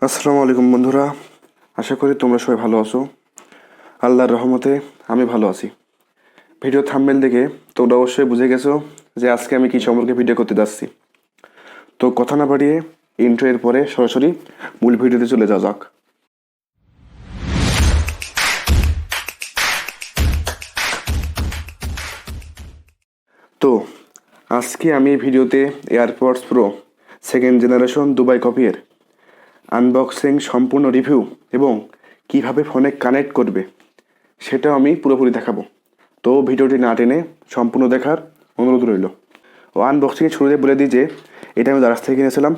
আসসালামু আলাইকুম বন্ধুরা, আশা করি তোমরা সবাই ভালো আছো। আল্লাহর রহমতে আমি ভালো আছি। ভিডিও থাম্বনেল দেখে তোমরা অবশ্যই বুঝে গেছো যে আজকে আমি কী সম্পর্কে ভিডিও করতে যাচ্ছি। তো কথা না বাড়িয়ে ইন্ট্রো এর পরে সরাসরি মূল ভিডিওতে চলে যাওয়া যাক। তো আজকে আমি ভিডিওতে AirPods pro second generation Dubai কপির আনবক্সিং, সম্পূর্ণ রিভিউ এবং কিভাবে ফোনে কানেক্ট করবে সেটাও আমি পুরোপুরি দেখাবো। তো ভিডিওটি না টেনে সম্পূর্ণ দেখার অনুরোধ রইল। ও আনবক্সিংয়ের শুরুতে বলে দিই যে এটা আমি দারাজ থেকে কিনেছিলাম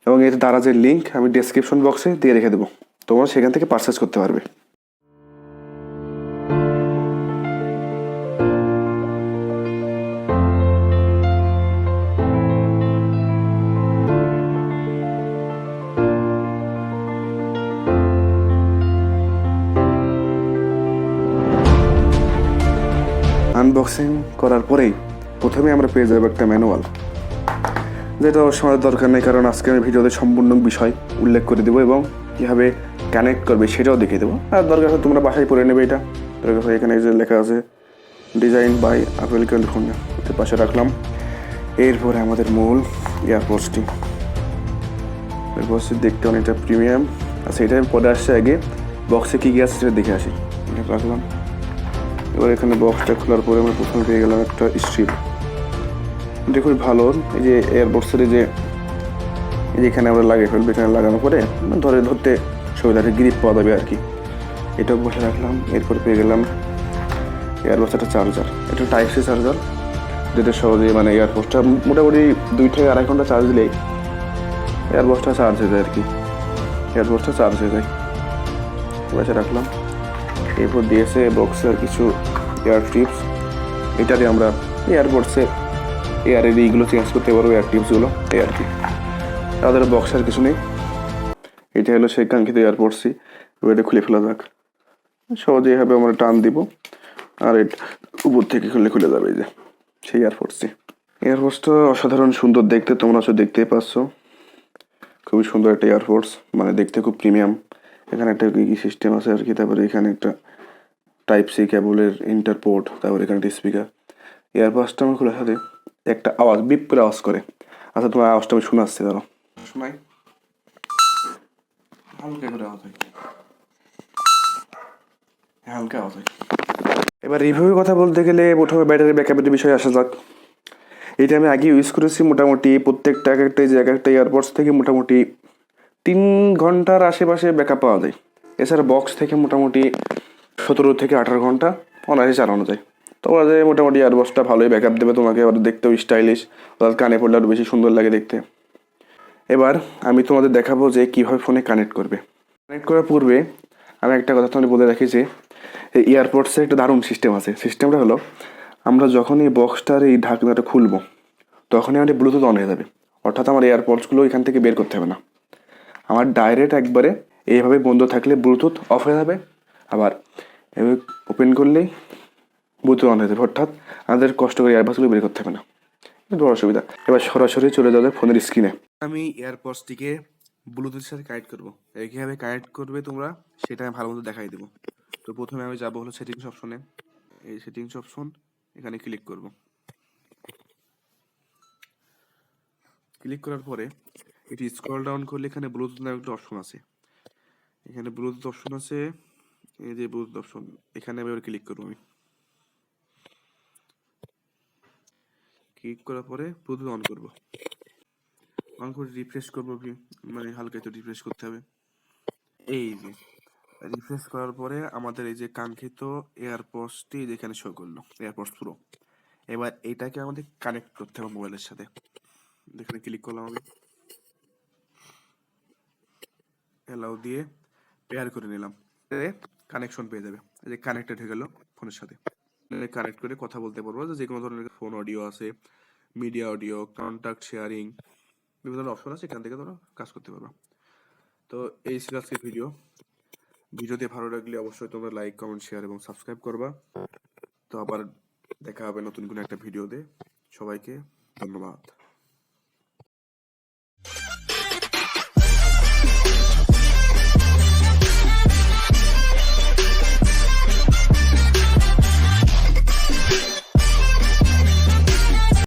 এবং এর দারাজের লিঙ্ক আমি ডেসক্রিপশন বক্সে দিয়ে রেখে দেবো, তোমরা সেখান থেকে পারচেস করতে পারবে। আনবক্সিং করার পরেই প্রথমে আমরা পেয়ে যাবো একটা ম্যানুয়াল, যেটা সময় দরকার নেই, কারণ আজকে আমি ভিডিওতে সম্পূর্ণ বিষয় উল্লেখ করে দেবো এবং কীভাবে কানেক্ট করবে সেটাও দেখিয়ে দেবো। আর দরকার হয় তোমরা বাসায় পড়ে নেবে। এটা দরকার হয় এখানে যে লেখা আছে ডিজাইন বাই আপেল ক্যালিফোর্নিয়া, এটা পাশে রাখলাম। এরপরে আমাদের মূল এয়ারপডসটি দেখতে অনেকটা প্রিমিয়াম আচ্ছা, এটা পরে আসছে। আগে বক্সে কী কী আছে সেটা দেখে আসি। এটা রাখলাম। এবার এখানে বক্সটা খোলার পরে আমরা প্রথমে পেয়ে গেলাম একটা স্ট্রিপ। এটা খুবই ভালো। এই যে এয়ারপডসের যে এখানে আমরা লাগিয়ে ফেলবো, এখানে লাগানোর পরে ধরতে সুবিধাটা গ্রিপ পাওয়া যাবে আর কি। এটাও বসে রাখলাম। এরপর পেয়ে গেলাম এয়ারপডস একটা চার্জার। এটা টাইপ সি চার্জার, যেটা সহজে এয়ারপডসটা মোটামুটি 2 থেকে 2.5 ঘন্টা চার্জ দিলেই এয়ারপডসটা চার্জ হয়ে যায় আর কি। এয়ারপডসটা চার্জ হয়ে যায়। বসে রাখলাম। এরপর দিয়েছে বক্সের কিছু এয়ার টিপস। এটাতে আমরা এয়ারপডসে এয়ারের এইগুলো চেঞ্জ করতে পারবো, এয়ার টিপসগুলো এই আর কি। তাদের বক্সের কিছু নেই। এটা হলো সেই কাঙ্ক্ষিত এয়ারপডসই। এবার এটা খুলে ফেলা যাক। সহজে এভাবে আমরা টান দিব আর এটা উপর থেকে খুলে যাবে। এই যে সেই এয়ারপডসই। এয়ারপডসটা অসাধারণ সুন্দর দেখতে, তোমরা দেখতেই পাচ্ছ। খুবই সুন্দর একটা এয়ারপডস, দেখতে খুব প্রিমিয়াম। এখানে একটা কি সিস্টেম আছে আর কি। তারপরে এখানে একটা টাইপ সি কেবলের ইন্টারপোর্ট, তারপরে এখানে একটা স্পিকার। এয়ারপডসটা আমার খোলার সাথে একটা আওয়াজ, বিপ করে আওয়াজ করে। আচ্ছা, তোমার আওয়াজটা আমি শোনাচ্ছি, ধরো শোনাই, হালকা করে আওয়াজ হয়, হালকা আওয়াজ হয়। এবার রিভিউয়ের কথা বলতে গেলে প্রথমে ব্যাটারি ব্যাকআপের বিষয়ে আসা যাক। এটা আমি আগে ইউজ করেছি। মোটামুটি প্রত্যেকটা এক একটা এয়ারপডস থেকে মোটামুটি 3 ঘন্টার আশেপাশে ব্যাকআপ পাওয়া যায়। এছাড়া বক্স থেকে মোটামুটি 17 থেকে 18 ঘন্টা অনায়াসে চালানো যায়। তোমরা যে মোটামুটি এয়ারপডসটা ভালোই ব্যাকআপ দেবে তোমাকে। আবার দেখতেও স্টাইলিশ, কানে পড়লে আরও বেশি সুন্দর লাগে দেখতে। এবার আমি তোমাদের দেখাবো যে কীভাবে ফোনে কানেক্ট করবে। কানেক্ট করার পূর্বে আমি একটা কথা তোমাদের বলে রাখি যে এই এয়ারপডসের একটা দারুণ সিস্টেম আছে। সিস্টেমটা হলো, আমরা যখন এই বক্সটার এই ঢাকনাটা খুলবো তখনই আমাদের ব্লুটুথ অন হয়ে যাবে। অর্থাৎ আমার এয়ারপডসগুলো এখান থেকে বের করতে হবে না। আমার ডাইরেক্ট একবারে এইভাবে বন্ধ থাকলে ব্লুটুথ অফ হয়ে যাবে, আবার এভাবে ওপেন করলেই ব্লুটুথ অন হয়ে যাবে। অর্থাৎ আমাদের কষ্ট করে এয়ারপডসগুলো বের করতে হবে না, একটু অসুবিধা। এবার সরাসরি চলে যাবে ফোনের স্ক্রিনে। আমি এয়ারপডসটিকে ব্লুটুথের সাথে কানেক্ট করবো। কীভাবে কানেক্ট করবে তোমরা সেটা আমি ভালো মতো দেখাই দেবো। তো প্রথমে আমি যাবো হলো সেটিংস অপশনে। এই সেটিংস অপশন এখানে ক্লিক করব। ক্লিক করার পরে এটি স্ক্রল ডাউন করলে এখানে ব্লুটুথ নামে একটা অপশন আছে। এখানে ব্লুটুথ অপশন আছে, এই যে ব্লুটুথ অপশন, এখানে আমি এবার ক্লিক করবো। আমি ক্লিক করার পরে ব্লুটুথ অন করব। অন করে রিফ্রেশ করবো কি, হালকা একটু রিফ্রেশ করতে হবে। এই যে রিফ্রেশ করার পরে আমাদের এই যে কাঙ্ক্ষিত এয়ারপডসটি যেখানে শো করলো, এয়ারপডস প্রো। এবার এটাকে আমাদের কানেক্ট করতে হবে মোবাইলের সাথে। এখানে ক্লিক করলাম, আমি অ্যালাউ দিয়ে পেয়ার করে নিলাম। কানেকশন পেয়ে যাবে, এই যে কানেক্টেড হয়ে গেল ফোনের সাথে। কানেক্ট করে কথা বলতে পারবো, যে কোনো ধরনের ফোন অডিও আছে, মিডিয়া অডিও, কন্ট্যাক্ট শেয়ারিং, বিভিন্ন ধরনের অপশন আছে, এখান থেকে তোমরা কাজ করতে পারবে। তো এই ছিল আজকের ভিডিওতে ভালো লাগলে অবশ্যই তোমরা লাইক, কমেন্ট, শেয়ার এবং সাবস্ক্রাইব করবা। তো আবার দেখা হবে নতুন কোনো একটা ভিডিওতে। সবাইকে ধন্যবাদ।